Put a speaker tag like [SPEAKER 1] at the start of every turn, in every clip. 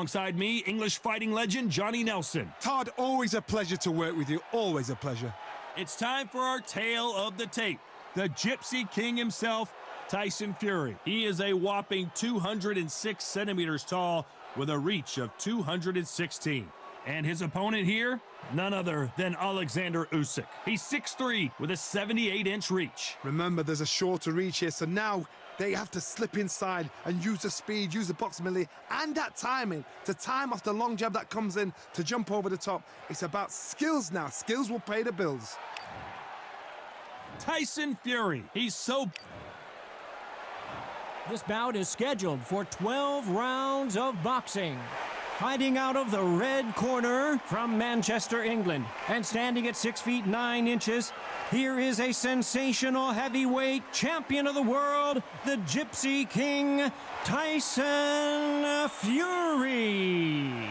[SPEAKER 1] Alongside me, English fighting legend Johnny Nelson.
[SPEAKER 2] Todd, always a pleasure to work with you. Always a pleasure.
[SPEAKER 1] It's time for our tale of the tape. The Gypsy King himself, Tyson Fury. He is a whopping 206 centimeters tall with a reach of 216. And his opponent here, none other than Oleksandr Usyk. He's 6'3" with a 78-inch reach.
[SPEAKER 2] Remember, there's a shorter reach here, so now they have to slip inside and use the speed, use the proximity, and that timing to time off the long jab that comes in to jump over the top. It's about skills now. Skills will pay the bills.
[SPEAKER 1] Tyson Fury, he's so...
[SPEAKER 3] This bout is scheduled for 12 rounds of boxing. Fighting out of the red corner from Manchester, England, and standing at 6 feet 9 inches, here is a sensational heavyweight champion of the world, the Gypsy King, Tyson Fury.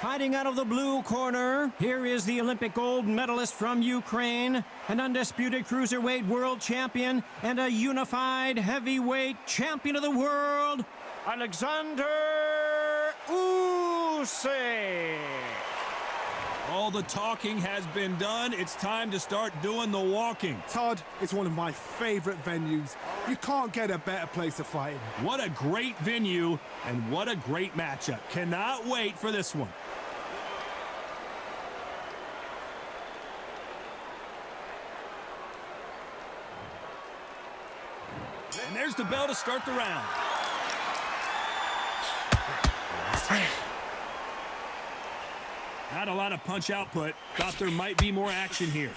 [SPEAKER 3] Fighting out of the blue corner, here is the Olympic gold medalist from Ukraine, an undisputed cruiserweight world champion, and a unified heavyweight champion of the world, Oleksandr Usyk.
[SPEAKER 1] All the talking has been done. It's time to start doing the walking.
[SPEAKER 2] Todd, it's one of my favorite venues. You can't get a better place to fight in.
[SPEAKER 1] What a great venue and what a great matchup. Cannot wait for this one. And there's the bell to start the round. Not a lot of punch output. Thought there might be more action here.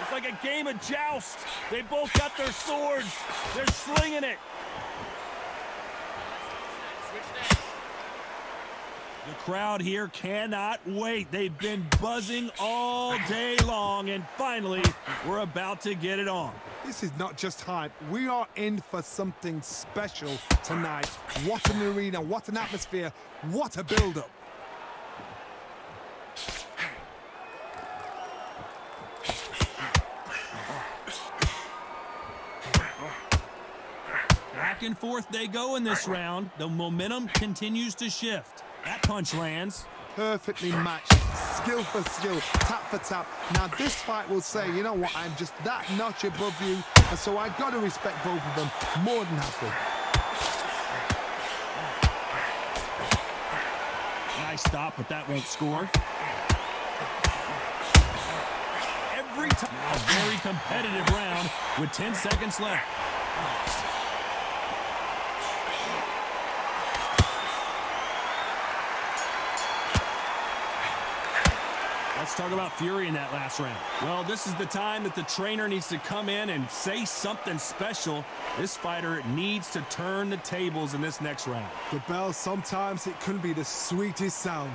[SPEAKER 1] It's like a game of joust. They both got their swords. They're slinging it. The crowd here cannot wait. They've been buzzing all day long, and finally, we're about to get it on.
[SPEAKER 2] This is not just hype. We are in for something special tonight. What an arena, what an atmosphere, what a build-up.
[SPEAKER 1] Back and forth they go in this round. The momentum continues to shift. That punch lands.
[SPEAKER 2] Perfectly matched, skill for skill, tap for tap. Now this fight will say, you know what, I'm just that notch above you, and so I got to respect both of them more than happy.
[SPEAKER 1] Nice stop, but that won't score. Every time, a very competitive round with 10 seconds left. Let's talk about Fury in that last round. Well, this is the time that the trainer needs to come in and say something special. This fighter needs to turn the tables in this next round.
[SPEAKER 2] The bell, sometimes it can be the sweetest sound.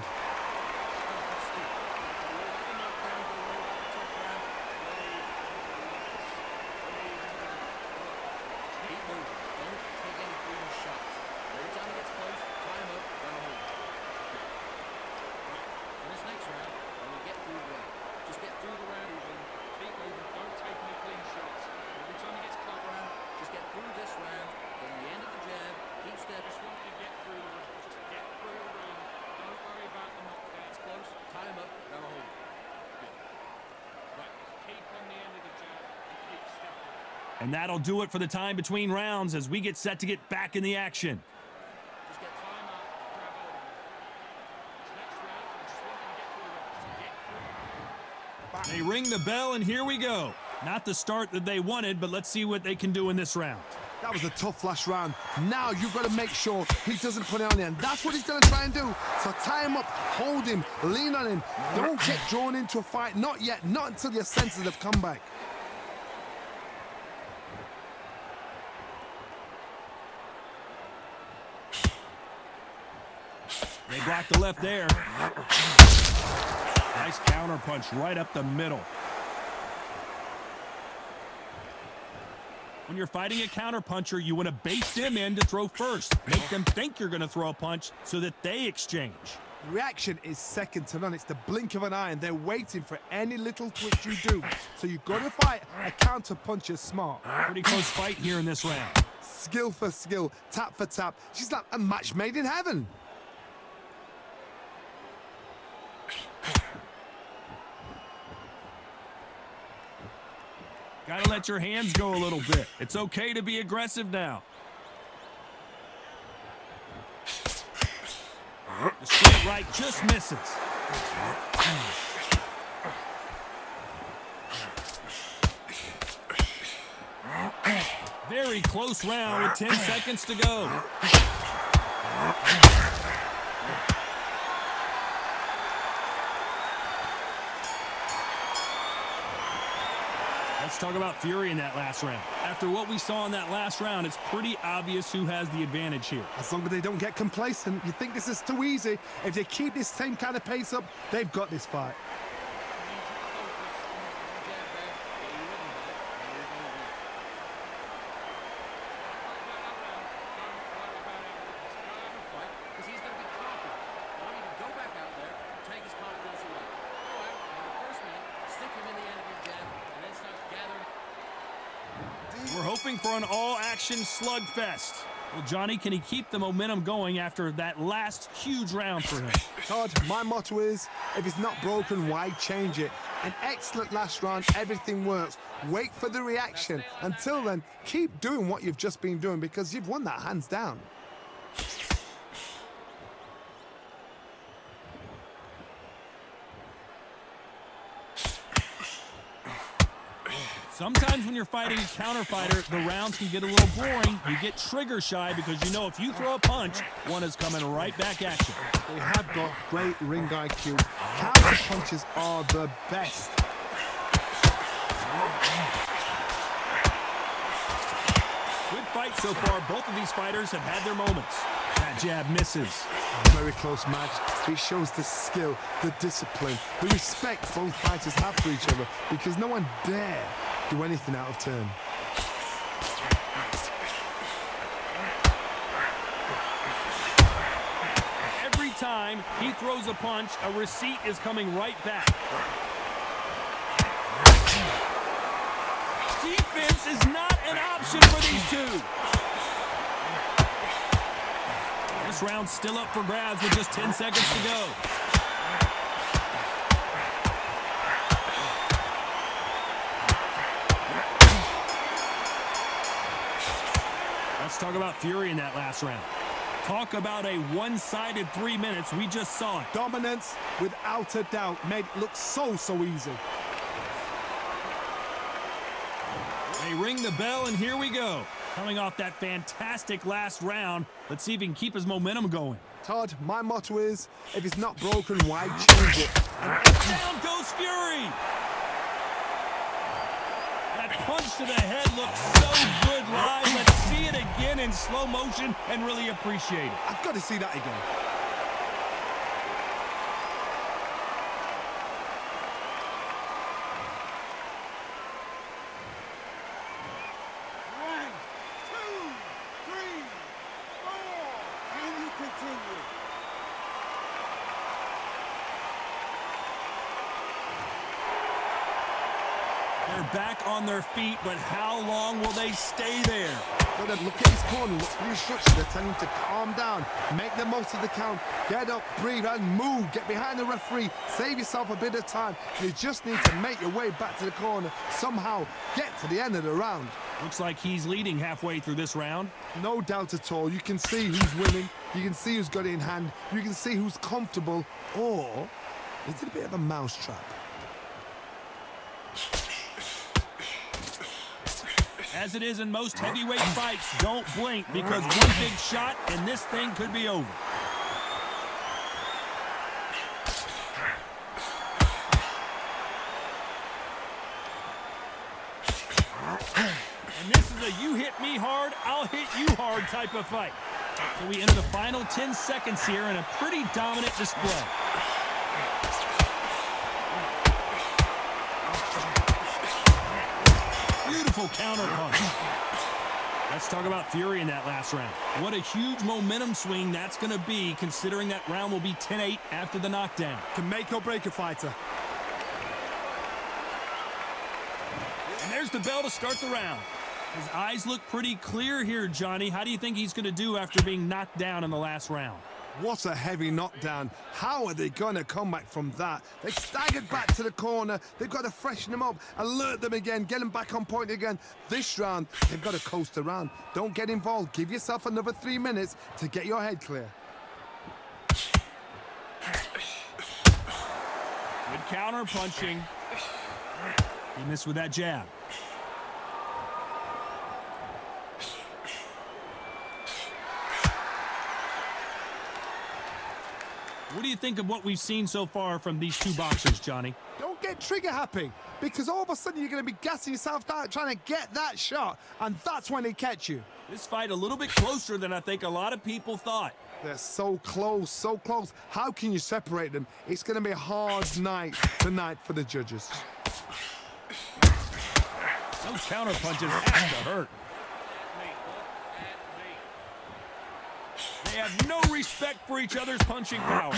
[SPEAKER 1] And that'll do it for the time between rounds as we get set to get back in the action. They ring the bell, and here we go. Not the start that they wanted, but let's see what they can do in this round.
[SPEAKER 2] That was a tough last round. Now you've got to make sure he doesn't put it on you, and that's what he's going to try and do. So tie him up, hold him, lean on him. Don't get drawn into a fight. Not yet, not until your senses have come back.
[SPEAKER 1] They blocked the left there. Nice counter punch right up the middle. When you're fighting a counter puncher, you want to bait them in to throw first. Make them think you're going to throw a punch so that they exchange.
[SPEAKER 2] Reaction is second to none. It's the blink of an eye, and they're waiting for any little twitch you do. So you've got to fight a counter punch is smart.
[SPEAKER 1] Pretty close fight here in this round.
[SPEAKER 2] Skill for skill, tap for tap. She's like a match made in heaven.
[SPEAKER 1] Gotta let your hands go a little bit. It's okay to be aggressive now. The straight right just misses. Very close round with 10 seconds to go. Let's talk about Fury in that last round. After what we saw in that last round, it's pretty obvious who has the advantage here.
[SPEAKER 2] As long as they don't get complacent, you think this is too easy. If they keep this same kind of pace up, they've got this fight.
[SPEAKER 1] We're hoping for an all-action slugfest. Well, Johnny, can he keep the momentum going after that last huge round for him?
[SPEAKER 2] Todd, my motto is, if it's not broken, why change it? An excellent last round, everything works. Wait for the reaction. Until then, keep doing what you've just been doing because you've won that hands down.
[SPEAKER 1] Sometimes when you're fighting a counter fighter, the rounds can get a little boring. You get trigger shy because you know if you throw a punch, one is coming right back at you.
[SPEAKER 2] They have got great ring IQ. Counter punches are the best.
[SPEAKER 1] Good fight so far. Both of these fighters have had their moments. That jab misses.
[SPEAKER 2] Very close match. It shows the skill, the discipline, the respect both fighters have for each other because no one dare do anything out of turn.
[SPEAKER 1] Every time he throws a punch, a receipt is coming right back. Defense is not an option for these two. This round's still up for grabs with just 10 seconds to go. Let's talk about Fury in that last round. Talk about a one-sided 3 minutes. We just saw it.
[SPEAKER 2] Dominance, without a doubt, made it look so easy.
[SPEAKER 1] They ring the bell, and here we go. Coming off that fantastic last round, let's see if he can keep his momentum going.
[SPEAKER 2] Todd, my motto is, if it's not broken, why change it?
[SPEAKER 1] Down goes Fury! That punch to the head looks so good live. Let's see it again in slow motion and really appreciate it.
[SPEAKER 2] I've got to see that again.
[SPEAKER 1] They're back on their feet, but how long will they stay there?
[SPEAKER 2] Look at his corner, look at the instructions. They're telling him to calm down, make the most of the count, get up, breathe, and move. Get behind the referee, save yourself a bit of time. You just need to make your way back to the corner, somehow get to the end of the round.
[SPEAKER 1] Looks like he's leading halfway through this round.
[SPEAKER 2] No doubt at all. You can see who's winning, you can see who's got it in hand, you can see who's comfortable, or is it a bit of a mousetrap?
[SPEAKER 1] As it is in most heavyweight fights, don't blink because one big shot and this thing could be over. And this is a you hit me hard, I'll hit you hard type of fight. So we enter the final 10 seconds here in a pretty dominant display. Beautiful counter punch. Let's talk about fury in that last round. What a huge momentum swing that's going to be, considering that round will be 10-8 after the knockdown.
[SPEAKER 2] Can make or break a fighter.
[SPEAKER 1] And there's the bell to start the round. His eyes look pretty clear here, Johnny. How do you think he's going to do after being knocked down in the last round?
[SPEAKER 2] What a heavy knockdown. How are they going to come back from that? They've staggered back to the corner. They've got to freshen them up, alert them again, get them back on point again. This round, they've got to coast around. Don't get involved. Give yourself another 3 minutes to get your head clear.
[SPEAKER 1] Good counter punching. He missed with that jab. What do you think of what we've seen so far from these two boxers, Johnny?
[SPEAKER 2] Don't get trigger happy, because all of a sudden you're going to be gassing yourself out trying to get that shot, and that's when they catch you.
[SPEAKER 1] This fight a little bit closer than I think a lot of people thought.
[SPEAKER 2] They're so close, so close. How can you separate them? It's going to be a hard night tonight for the judges.
[SPEAKER 1] Those counter punches have to hurt. They have no respect for each other's punching power.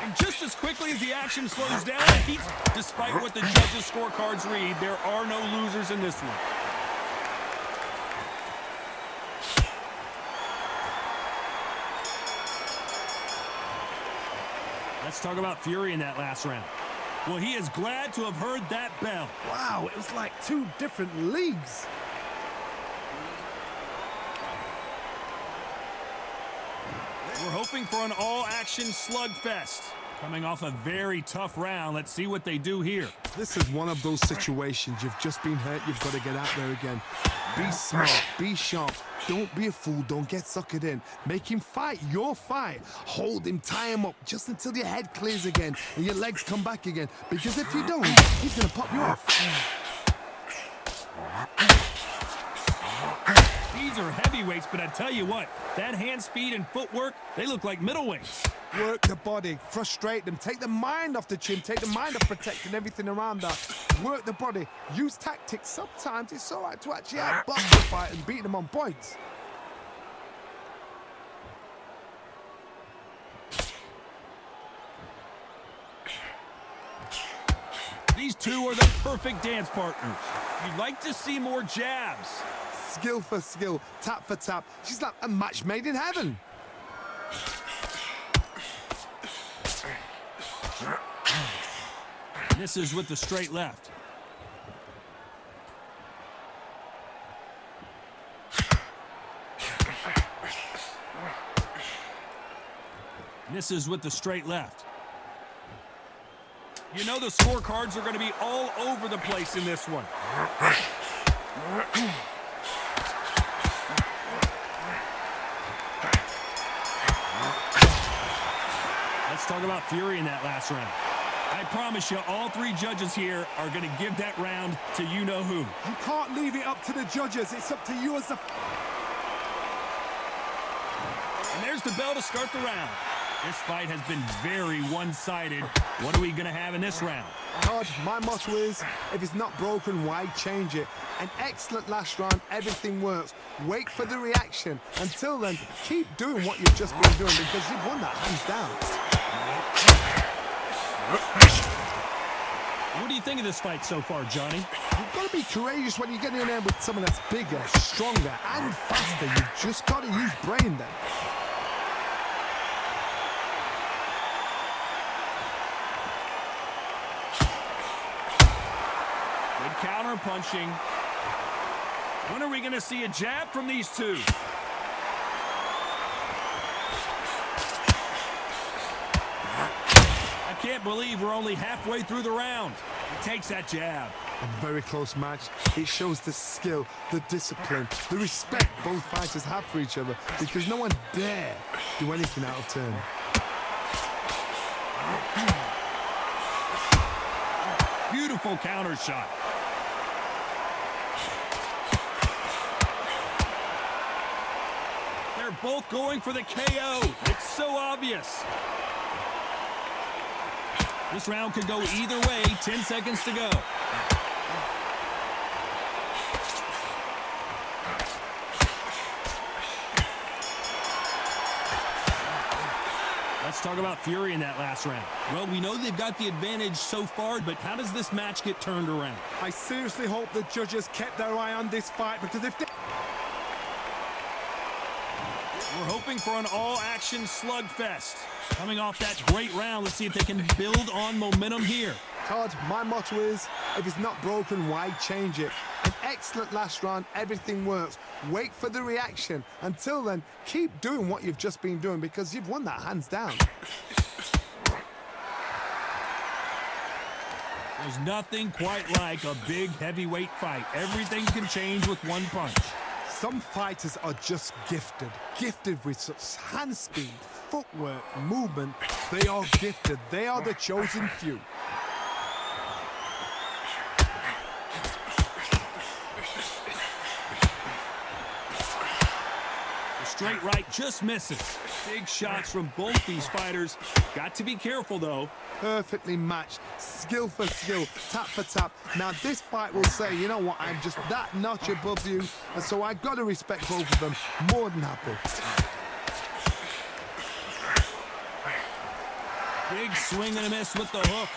[SPEAKER 1] And just as quickly as the action slows down, despite what the judges' scorecards read, there are no losers in this one. Let's talk about fury in that last round. Well, he is glad to have heard that bell.
[SPEAKER 2] Wow, it was like two different leagues.
[SPEAKER 1] We're hoping for an all-action slugfest. Coming off a very tough round, let's see what they do here.
[SPEAKER 2] This is one of those situations. You've just been hurt, you've got to get out there again. Be smart, be sharp. Don't be a fool, don't get suckered in. Make him fight your fight. Hold him, tie him up, just until your head clears again and your legs come back again. Because if you don't, he's going to pop you off.
[SPEAKER 1] These are heavyweights, but I tell you what, that hand speed and footwork, they look like middleweights.
[SPEAKER 2] Work the body, frustrate them, take the mind off the chin, take the mind off protecting everything around that. Work the body, use tactics. Sometimes it's all right to actually outbox the fight and beat them on points.
[SPEAKER 1] These two are the perfect dance partners. You'd like to see more jabs.
[SPEAKER 2] Skill for skill, tap for tap. She's like a match made in heaven.
[SPEAKER 1] Misses with the straight left. Misses with the straight left. You know the scorecards are going to be all over the place in this one. Let's talk about fury in that last round. I promise you, all three judges here are going to give that round to you-know-who.
[SPEAKER 2] You can't leave it up to the judges. It's up to you as the...
[SPEAKER 1] And there's the bell to start the round. This fight has been very one-sided. What are we going to have in this round?
[SPEAKER 2] Todd, my motto is, if it's not broken, why change it? An excellent last round, everything works. Wait for the reaction. Until then, keep doing what you've just been doing because you've won that hands down.
[SPEAKER 1] What do you think of this fight so far, Johnny?
[SPEAKER 2] You've got to be courageous when you get in there with someone that's bigger, stronger, and faster. You've just got to use brain then.
[SPEAKER 1] Good counter punching. When are we going to see a jab from these two? I can't believe we're only halfway through the round. He takes that jab.
[SPEAKER 2] A very close match. It shows the skill, the discipline, the respect both fighters have for each other because no one dare do anything out of turn.
[SPEAKER 1] Beautiful counter shot. They're both going for the KO. It's so obvious. This round could go either way. 10 seconds to go. Let's talk about Fury in that last round. Well, we know they've got the advantage so far, but how does this match get turned around?
[SPEAKER 2] I seriously hope the judges kept their eye on this fight, because if they...
[SPEAKER 1] We're hoping for an all-action slugfest. Coming off that great round, let's see if they can build on momentum here.
[SPEAKER 2] Todd, my motto is, if it's not broken, why change it? An excellent last round, everything works. Wait for the reaction. Until then, keep doing what you've just been doing, because you've won that hands down.
[SPEAKER 1] There's nothing quite like a big heavyweight fight. Everything can change with one punch.
[SPEAKER 2] Some fighters are just gifted. Gifted with such hand speed, footwork, movement. They are gifted. They are the chosen few.
[SPEAKER 1] Straight right just misses. Big shots from both these fighters. Got to be careful, though.
[SPEAKER 2] Perfectly matched. Skill for skill. Tap for tap. Now, this fight will say, you know what, I'm just that notch above you, and so I got to respect both of them. More than happy.
[SPEAKER 1] Big swing and a miss with the hook.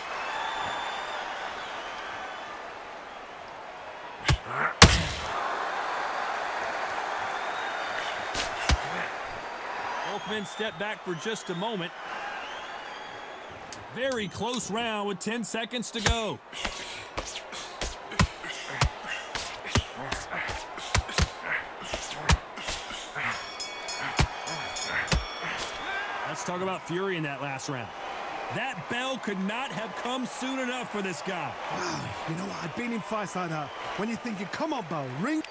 [SPEAKER 1] Both men step back for just a moment. Very close round with 10 seconds to go. Let's talk about Fury in that last round. That bell could not have come soon enough for this guy.
[SPEAKER 2] Wow, you know what? I've been in fights like that. When you're thinking, come on, bell, ring.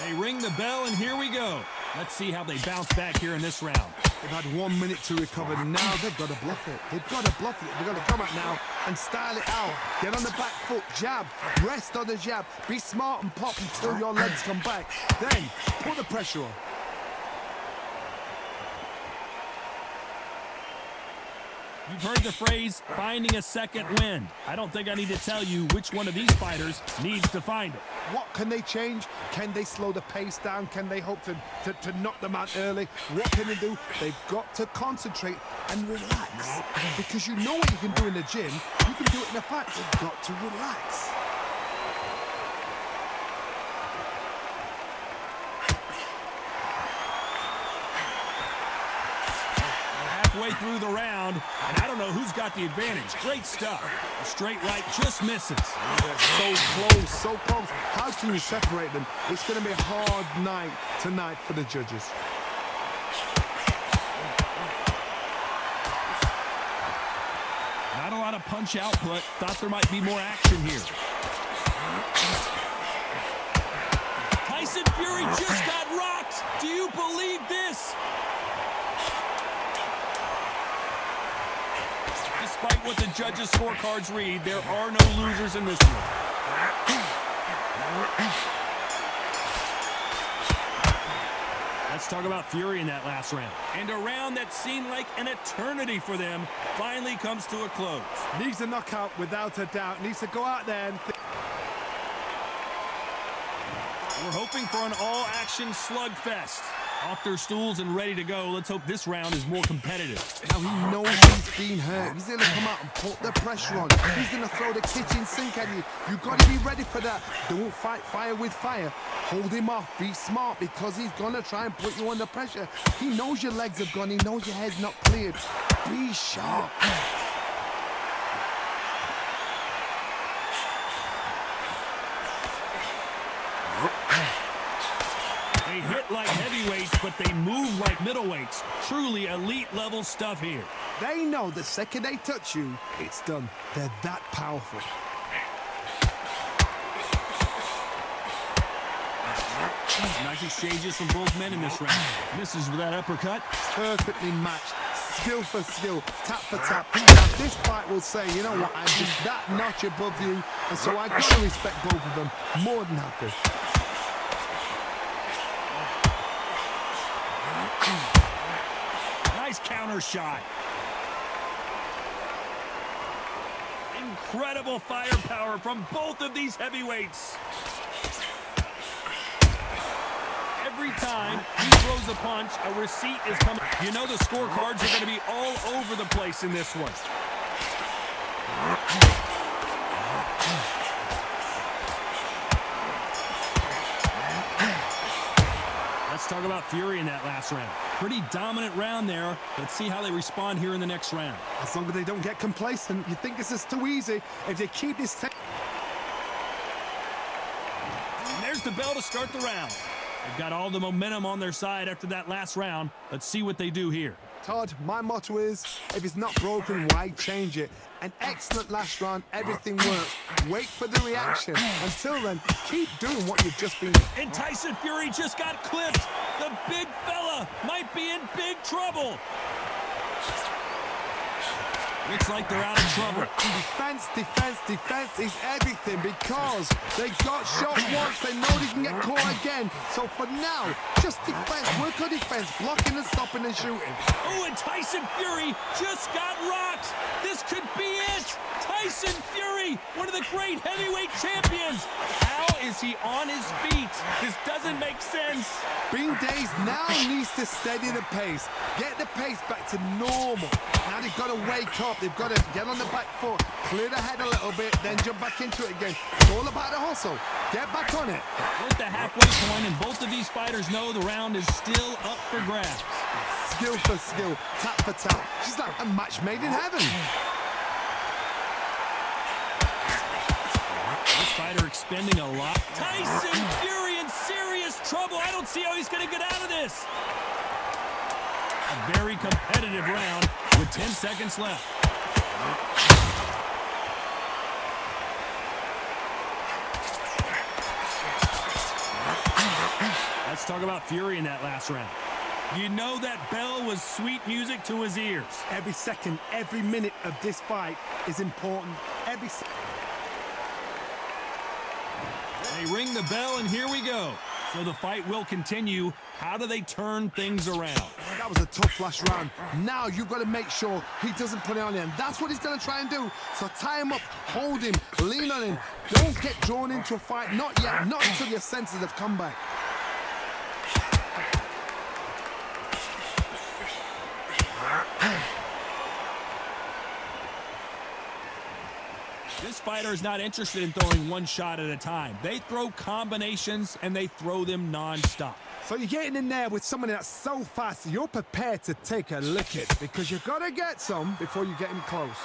[SPEAKER 1] They ring the bell, and here we go. Let's see how they bounce back here in this round.
[SPEAKER 2] They've had 1 minute to recover. Now they've got to bluff it. They've got to bluff it. They've got to come out now and style it out. Get on the back foot, jab, rest on the jab. Be smart and pop until your legs come back. Then put the pressure on.
[SPEAKER 1] You've heard the phrase, finding a second wind. I don't think I need to tell you which one of these fighters needs to find it.
[SPEAKER 2] What can they change? Can they slow the pace down? Can they hope to knock them out early? What can they do? They've got to concentrate and relax. Because you know what you can do in the gym. You can do it in a fight. You've got to relax.
[SPEAKER 1] Halfway through the round, and I don't know who's got the advantage. Great stuff. A straight right just misses.
[SPEAKER 2] So close, so close. How can you separate them? It's going to be a hard night tonight for the judges.
[SPEAKER 1] Not a lot of punch output. Thought there might be more action here. Tyson Fury just got rocked. Do you believe this? Despite what the judges' scorecards read, there are no losers in this one. Let's talk about Fury in that last round. And a round that seemed like an eternity for them finally comes to a close.
[SPEAKER 2] Needs a knockout without a doubt. Needs to go out there and...
[SPEAKER 1] We're hoping for an all-action slugfest. Off their stools and ready to go. Let's hope this round is more competitive.
[SPEAKER 2] Now he knows he's been hurt. He's going to come out and put the pressure on. He's going to throw the kitchen sink at you. You've got to be ready for that. Don't fight fire with fire. Hold him off. Be smart, because he's going to try and put you under pressure. He knows your legs have gone. He knows your head's not cleared. Be sharp.
[SPEAKER 1] They hit like heavyweights, but they move like middleweights. Truly elite level stuff here.
[SPEAKER 2] They know the second they touch you, it's done. They're that powerful.
[SPEAKER 1] Nice exchanges from both men in this round. Misses with that uppercut.
[SPEAKER 2] Perfectly matched. Skill for skill, tap for tap. Now, this fight will say, you know what, I'm just that notch above you, and so I got to respect both of them. More than happy.
[SPEAKER 1] Nice counter shot. Incredible firepower from both of these heavyweights. Every time he throws a punch, a receipt is coming. You know the scorecards are going to be all over the place in this one. Let's talk about Fury in that last round. Pretty dominant round there. Let's see how they respond here in the next round.
[SPEAKER 2] As long as they don't get complacent, you think this is too easy. If they keep this...
[SPEAKER 1] And there's the bell to start the round. They've got all the momentum on their side after that last round. Let's see what they do here.
[SPEAKER 2] Todd, my motto is, if it's not broken, why change it? An excellent last round, everything works. Wait for the reaction. Until then, keep doing what you've just been.
[SPEAKER 1] And Tyson Fury just got clipped. The big fella might be in big trouble. Looks like they're out of trouble.
[SPEAKER 2] Defense, defense, defense is everything because they got shot once. They know they can get caught again. So for now, just defense, work on defense, blocking and stopping and shooting.
[SPEAKER 1] Oh, and Tyson Fury just got rocked. This could be it. Tyson Fury, one of the great heavyweight champions. How is he on his feet? This doesn't make sense.
[SPEAKER 2] Bean Days now needs to steady the pace. Get the pace back to normal. Now they've got to wake up. They've got to get on the back foot, clear the head a little bit, then jump back into it again. It's all about the hustle. Get back on it.
[SPEAKER 1] We're at the halfway point, and both of these fighters know the round is still up for grabs.
[SPEAKER 2] Skill for skill, tap for tap. She's like a match made in heaven.
[SPEAKER 1] This fighter expending a lot. Tyson Fury in serious trouble. I don't see how he's going to get out of this. A very competitive round with 10 seconds left. Let's talk about Fury in that last round. You know that bell was sweet music to his ears.
[SPEAKER 2] Every second, every minute of this fight is important. Every second.
[SPEAKER 1] They ring the bell, and here we go. So the fight will continue. How do they turn things around?
[SPEAKER 2] That was a tough last round. Now you've got to make sure he doesn't put it on him. That's what he's going to try and do. So tie him up, hold him, lean on him. Don't get drawn into a fight. Not yet. Not until your senses have come back.
[SPEAKER 1] This fighter is not interested in throwing one shot at a time. They throw combinations, and they throw them non-stop.
[SPEAKER 2] So you're getting in there with someone that's so fast, you're prepared to take a licking because you've got to get some before you get him close.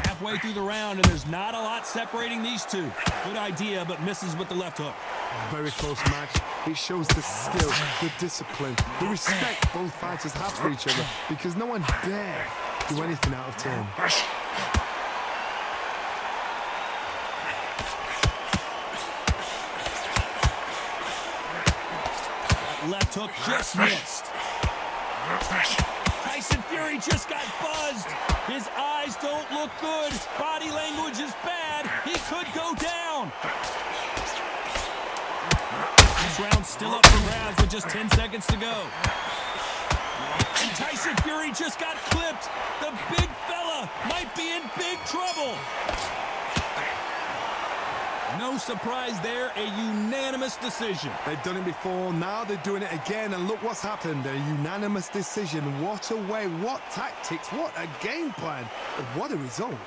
[SPEAKER 1] Halfway through the round, and there's not a lot separating these two. Good idea, but misses with the left hook.
[SPEAKER 2] Very close match. It shows the skill, the discipline, the respect both fighters have for each other because no one dare do anything out of turn.
[SPEAKER 1] Left hook just missed. Tyson Fury just got buzzed. His eyes don't look good. Body language is bad. He could go down. This round's still up for grabs with just 10 seconds to go. And Tyson Fury just got clipped. The big fella might be in big trouble. No surprise there, a unanimous decision.
[SPEAKER 2] They've done it before, now they're doing it again, and look what's happened. A unanimous decision. What a way, what tactics, what a game plan. What a result.